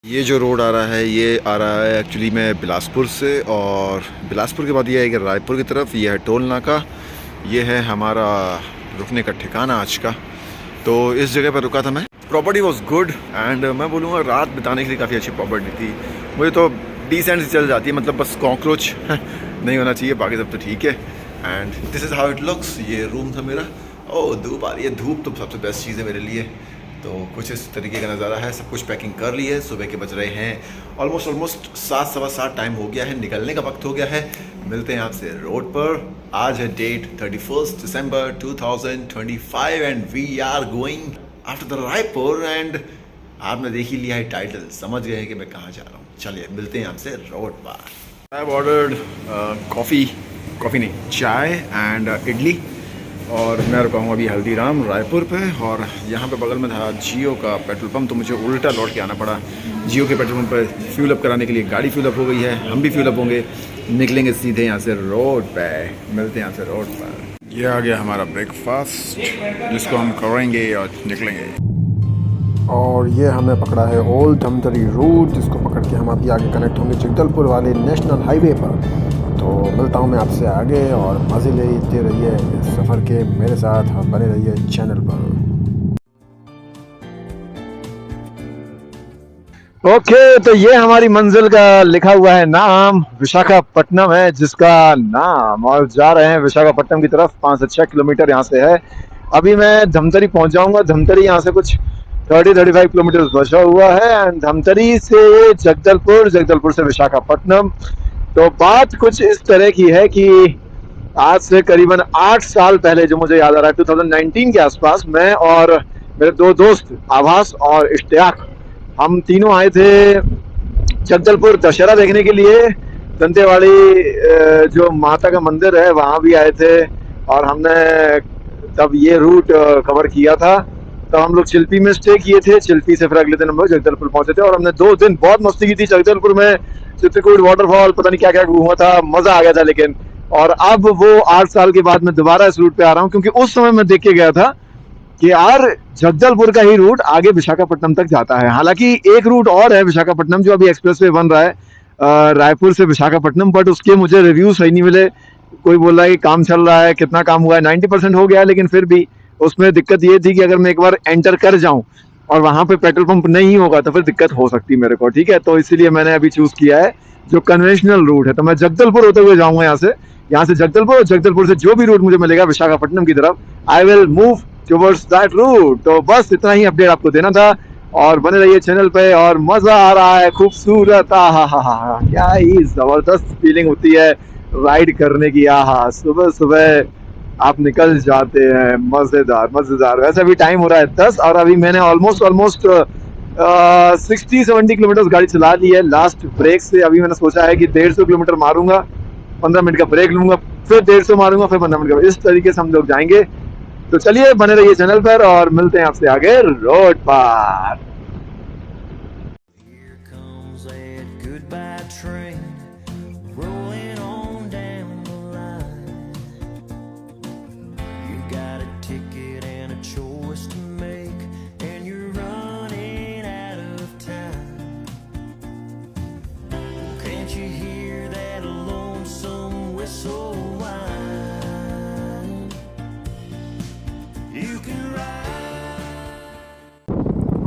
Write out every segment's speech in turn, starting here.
ये जो रोड आ रहा है ये आ रहा है एक्चुअली में बिलासपुर से, और बिलासपुर के बाद ये आएगा रायपुर की तरफ। ये है टोल नाका, ये है हमारा रुकने का ठिकाना आज का। तो इस जगह पर रुका था मैं। प्रॉपर्टी वॉज गुड एंड मैं बोलूँगा रात बिताने के लिए काफ़ी अच्छी प्रॉपर्टी थी। मुझे तो डिसेंट से चल जाती है, मतलब बस कॉकरोच नहीं होना चाहिए, बाकी सब तो ठीक है। And this is how it looks. ये रूम था मेरा। ओह धूप आ रही है, धूप तो सबसे बेस्ट चीज़ है मेरे लिए। तो कुछ इस तरीके का नज़ारा है। सब कुछ पैकिंग कर ली है। सुबह के बज रहे हैं ऑलमोस्ट 7 सवा 7 टाइम हो गया है, निकलने का वक्त हो गया है। मिलते हैं आपसे रोड पर। आज है डेट 31 दिसंबर 2025 and we are going after the Raipur. And आपने देख ही लिया है टाइटल, समझ गए हैं कि मैं कहाँ जा रहा हूँ। चलिए मिलते हैं आपसे रोड पर। आई हैव ऑर्डर्ड कॉफ़ी नहीं, चाय एंड इडली, और मैं रुका हूँ अभी हल्दीराम रायपुर पे। और यहाँ पे बगल में था जियो का पेट्रोल पंप, तो मुझे उल्टा लौट के आना पड़ा। जियो के पेट्रोल पंप पर फ्यूल अप कराने के लिए गाड़ी फ्यूल अप हो गई है, हम भी फ्यूल अप होंगे। निकलेंगे सीधे यहाँ से रोड पे, मिलते हैं यहाँ से रोड पर। ये आ गया हमारा ब्रेकफास्ट जिसको हम करेंगे और निकलेंगे। और ये हमें पकड़ा है ओल्ड धमतरी रूट, जिसको पकड़ के हम अभी आगे कनेक्ट होंगे जगदलपुर वाले नेशनल हाईवे पर। तो मिलता हूँ मैं आपसे आगे, और मज़े लेते रहिए इस सफ़र के मेरे साथ, और बने रहिए चैनल पर। ओके, तो ये हमारी मंजिल का लिखा हुआ है नाम, विशाखापट्टनम है जिसका नाम, और जा रहे हैं विशाखापट्टनम की तरफ। 5 से 6 किलोमीटर यहाँ से है। अभी मैं धमतरी पहुँच जाऊँगा। धमतरी यहाँ से कुछ 30-35 किलोमीटर बचा हुआ है। एंड धमतरी से जगदलपुर, जगदलपुर से विशाखापट्टनम। तो बात कुछ इस तरह की है कि आज से करीबन 8 साल पहले, जो मुझे याद आ रहा है 2019 के आसपास, मैं और मेरे 2 दोस्त आभास और इश्तियाक, हम तीनों आए थे जगदलपुर दशहरा देखने के लिए। दंतेवाड़ी जो माता का मंदिर है वहाँ भी आए थे, और हमने तब ये रूट कवर किया था। तब हम लोग चिल्पी में स्टे किए थे। चिल्पी से फिर अगले दिन हम लोग जगदलपुर पहुंचे थे, और हमने 2 दिन बहुत मस्ती की थी जगदलपुर में। चित्रकूट वाटरफॉल, पता नहीं क्या क्या घूमा था, मजा आ गया था। लेकिन और अब वो 8 साल के बाद मैं दोबारा इस रूट पे आ रहा हूँ, क्योंकि उस समय मैं देख के गया था कि यार जगदलपुर का ही रूट आगे विशाखापट्टनम तक जाता है। हालांकि एक रूट और है विशाखापट्टनम, जो अभी एक्सप्रेसवे बन रहा है रायपुर से विशाखापट्टनम, बट उसके मुझे रिव्यू सही नहीं मिले। कोई बोल रहा है कि काम चल रहा है, कितना काम हुआ है, 90% हो गया है, लेकिन फिर भी उसमें दिक्कत ये थी कि अगर मैं एक बार एंटर कर जाऊं और वहां पे पेट्रोल पंप नहीं होगा तो फिर दिक्कत हो सकती है मेरे को। ठीक है, तो इसीलिए मैंने अभी चूज किया है जो कन्वेंशनल रूट है। तो मैं जगदलपुर होते हुए जाऊंगा यहाँ से जगदलपुर, और जगदलपुर से जो भी रूट मुझे मिलेगा विशाखापट्टनम की तरफ, I will move towards that route. तो बस इतना ही अपडेट आपको देना था, और बने रहिए चैनल पे। और मजा आ रहा है, खूबसूरत, आहा, क्या ही जबरदस्त फीलिंग होती है राइड करने की। आहा, सुबह सुबह आप निकल जाते हैं, मजेदार मजेदार। वैसे अभी टाइम हो रहा है 10, और अभी मैंने ऑलमोस्ट 60-70 किलोमीटर गाड़ी चला ली है लास्ट ब्रेक से। अभी मैंने सोचा है कि 150 किलोमीटर मारूंगा, 15 मिनट का ब्रेक लूंगा, फिर 150 मारूंगा, फिर 15 मिनट का। इस तरीके से हम लोग जाएंगे। तो चलिए बने रहिए चैनल पर, और मिलते हैं आपसे आगे रोड पर।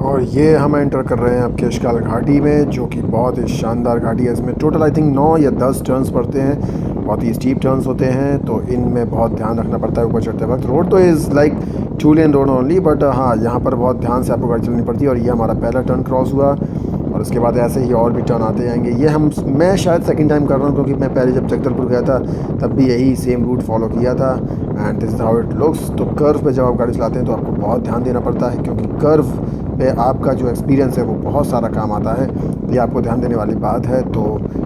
और ये हम एंटर कर रहे हैं अब केशकाल घाटी में, जो कि बहुत ही शानदार घाटी है। इसमें टोटल आई थिंक 9 या 10 टर्न्स पड़ते हैं, बहुत ही स्टीप टर्न्स होते हैं, तो इनमें बहुत ध्यान रखना पड़ता है ऊपर चढ़ते वक्त। रोड तो is like 2 lane road only, but हाँ यहाँ पर बहुत ध्यान से आपको गाड़ी चलनी पड़ती है। और ये हमारा पहला टर्न क्रॉस हुआ, और उसके बाद ऐसे ही और भी टर्न आते जाएंगे। ये मैं शायद सेकंड टाइम कर रहा हूँ, क्योंकि मैं पहले जब जगदलपुर गया था तब भी यही सेम रूट फॉलो किया था। And this is how it looks. तो कर्व पे जब आप गाड़ी चलाते हैं तो आपको बहुत ध्यान देना पड़ता है, क्योंकि कर्व पे आपका जो एक्सपीरियंस है वो बहुत सारा काम आता है। ये आपको ध्यान देने वाली बात है। तो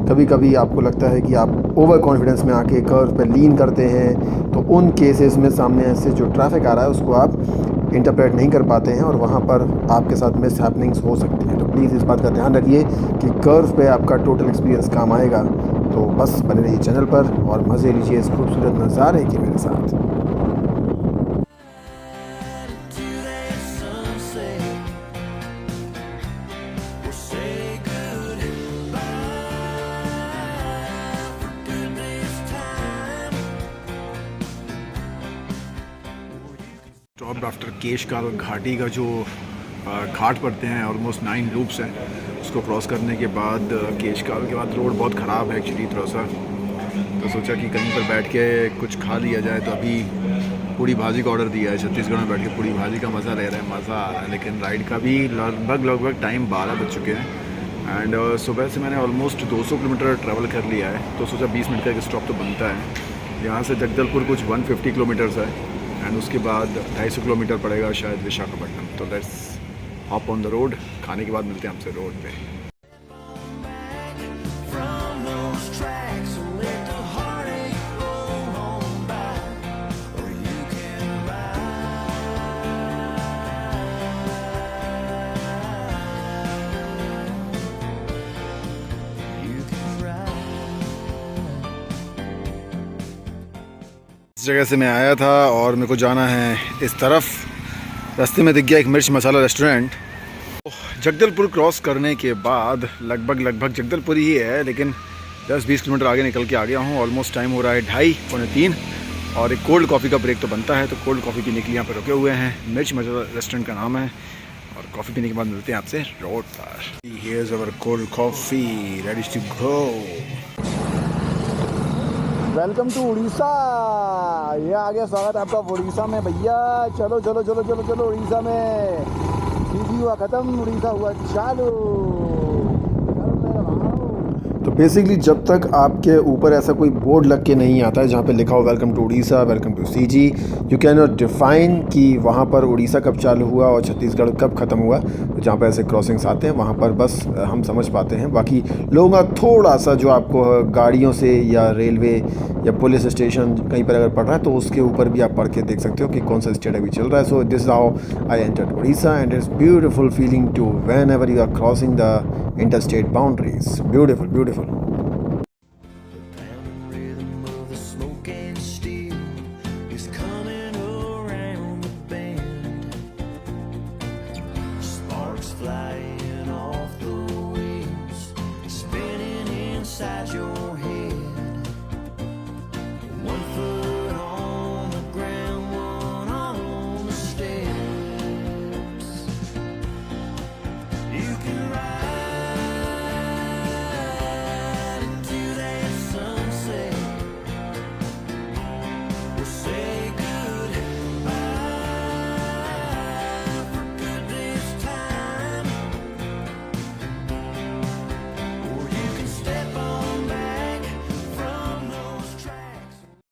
कभी कभी आपको लगता है कि आप ओवर कॉन्फिडेंस में आके कर्व पे लीन करते हैं, तो उन केसेस में सामने से जो ट्रैफिक आ रहा है उसको आप इंटरप्रेट नहीं कर पाते हैं, और वहाँ पर आपके साथ मिस हैपनिंग्स हो सकती हैं। तो प्लीज़ इस बात का ध्यान रखिए कि कर्व पे आपका टोटल एक्सपीरियंस काम आएगा। तो बस बने रहिए चैनल पर, और मज़े लीजिए इस खूबसूरत नज़ारे के मेरे साथ। Say अब आफ्टर केशकाल घाटी का जो घाट पड़ते हैं, ऑलमोस्ट 9 लूप्स हैं, उसको क्रॉस करने के बाद केशकाल के बाद रोड बहुत ख़राब है एक्चुअली थोड़ा सा, तो सोचा कि कहीं पर बैठ के कुछ खा लिया जाए। तो अभी पूड़ी भाजी का ऑर्डर दिया है, छत्तीसगढ़ में बैठ के पूड़ी भाजी का मज़ा ले रहे हैं, मज़ा आ रहा है। लेकिन राइड का भी लगभग टाइम 12 बज चुके हैं एंड सुबह से मैंने ऑलमोस्ट 200 किलोमीटर ट्रैवल कर लिया है, तो सोचा 20 मिनट का एक स्टॉप तो बनता है। यहाँ से जगदलपुर कुछ 150 किलोमीटर्स है एंड उसके बाद 250 किलोमीटर पड़ेगा शायद विशाखापट्टनम। तो let's hop on the road, खाने के बाद मिलते हैं आपसे रोड पे। इस जगह से मैं आया था और मेरे को जाना है इस तरफ। रास्ते में दिख गया एक मिर्च मसाला रेस्टोरेंट। जगदलपुर क्रॉस करने के बाद लगभग जगदलपुर ही है, लेकिन 10-20 किलोमीटर आगे निकल के आ गया हूँ। ऑलमोस्ट टाइम हो रहा है 2:30-3 और एक कोल्ड कॉफ़ी का ब्रेक तो बनता है, तो कोल्ड कॉफ़ी पीने के लिए यहाँ पर रुके हुए हैं। मिर्च मसाला रेस्टोरेंट का नाम है और कॉफ़ी पीने के बाद मिलते हैं आपसे रोड पर। Here's our cold coffee ready to go. Welcome to Odisha. ये आ गया स्वागत आपका उड़ीसा में भैया। चलो चलो चलो चलो चलो उड़ीसा में। सीधी हुआ ख़त्म, उड़ीसा हुआ चालू। तो बेसिकली जब तक आपके ऊपर ऐसा कोई बोर्ड लग के नहीं आता है जहाँ पे लिखा हो welcome to Odisha, welcome to CG, you can not define कि वहाँ पर उड़ीसा कब चालू हुआ और छत्तीसगढ़ कब ख़त्म हुआ। तो जहाँ पे ऐसे क्रॉसिंग्स आते हैं वहाँ पर बस हम समझ पाते हैं। बाकी लोगों का थोड़ा सा जो आपको गाड़ियों से या रेलवे या पुलिस स्टेशन कहीं पर अगर पड़ रहा है तो उसके ऊपर भी आप पढ़ के देख सकते हो कि कौन सा स्टेट अभी चल रहा है। So this how I entered Odisha and it's beautiful feeling too whenever you are crossing the interstate boundaries. Beautiful beautiful.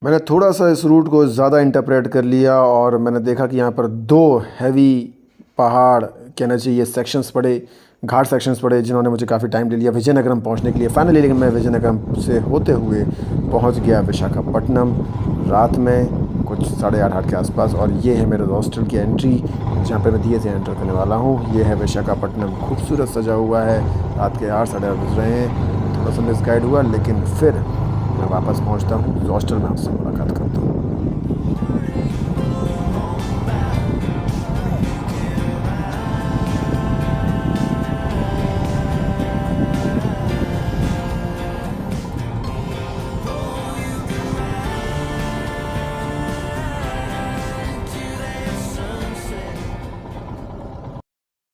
मैंने थोड़ा सा इस रूट को ज़्यादा इंटरप्रेट कर लिया और मैंने देखा कि यहाँ पर 2 हैवी पहाड़ कहना चाहिए सेक्शंस पड़े, घाट सेक्शंस पड़े, जिन्होंने मुझे काफ़ी टाइम ले लिया विजयनगरम पहुँचने के लिए फाइनली। लेकिन मैं विजयनगरम से होते हुए पहुँच गया विशाखापट्टनम रात में कुछ 8:30 के आसपास। और ये है मेरे हॉस्टल की एंट्री जहाँ पर मैं धीरे से एंटर करने वाला हूँ। ये है विशाखापट्टनम, खूबसूरत सजा हुआ है। रात के 8-8:30 बज रहे हैं। थोड़ा सा मिसगाइड हुआ, लेकिन फिर मैं वापस पहुंचता हूँ हॉस्टल में, आपसे मुलाकात करता हूँ।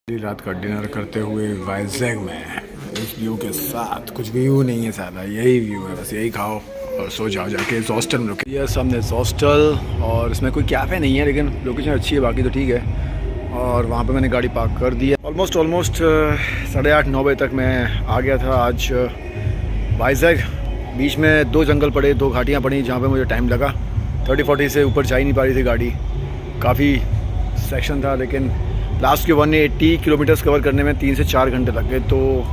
रात का डिनर करते हुए वाइजैग में इस व्यू के साथ, कुछ व्यू नहीं है ज़्यादा, यही व्यू है, बस यही खाओ और सो जाओ जाके। इस हॉस्टल में रुके, ये सामने हॉस्टल और इसमें कोई कैफ़े नहीं है, लेकिन लोकेशन अच्छी है, बाकी तो ठीक है। और वहाँ पे मैंने गाड़ी पार्क कर दी है। ऑलमोस्ट 8:30-9 बजे तक मैं आ गया था आज वाइजैग। बीच में 2 जंगल पड़े, 2 घाटियाँ पड़ी जहाँ पे मुझे टाइम लगा। 30-40 से ऊपर जा ही नहीं पा रही थी गाड़ी, काफ़ी सेक्शन था। लेकिन लास्ट के 180 किलोमीटर्स कवर करने में 3 से 4 घंटे लग गए, तो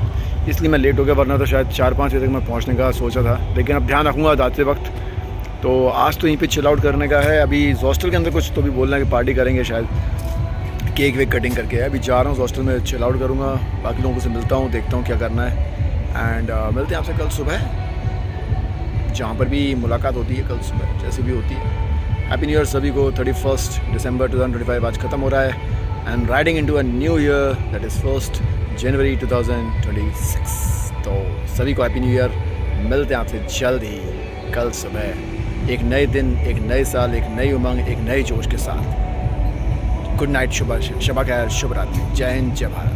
इसलिए मैं लेट हो गया। वरना तो शायद 4-5 बजे तक मैं पहुंचने का सोचा था, लेकिन अब ध्यान रखूँगा जाते वक्त। तो आज तो यहीं पे चिल आउट करने का है। अभी हॉस्टल के अंदर कुछ तो भी बोलना है कि पार्टी करेंगे शायद, केक वेक कटिंग करके। अभी जा रहा हूँ हॉस्टल में, चिल आउट करूँगा, बाकी लोगों से मिलता हूँ, देखता हूँ क्या करना है। एंड मिलते हैं आपसे कल सुबह, जहाँ पर भी मुलाकात होती है कल सुबह जैसे भी होती है। हैप्पी न्यू ईयर सभी को। 31 दिसंबर 2025 आज ख़त्म हो रहा है and riding into a new year, that is 1 जनवरी 2026। तो सभी को हैप्पी न्यू ईयर। मिलते हैं आपसे जल्द ही कल सुबह, एक नए दिन, एक नए साल, एक नई उमंग, एक नए जोश के साथ। गुड नाइट, शुभ खैर, शुभ रात्रि, जय हिंद, जय भारत।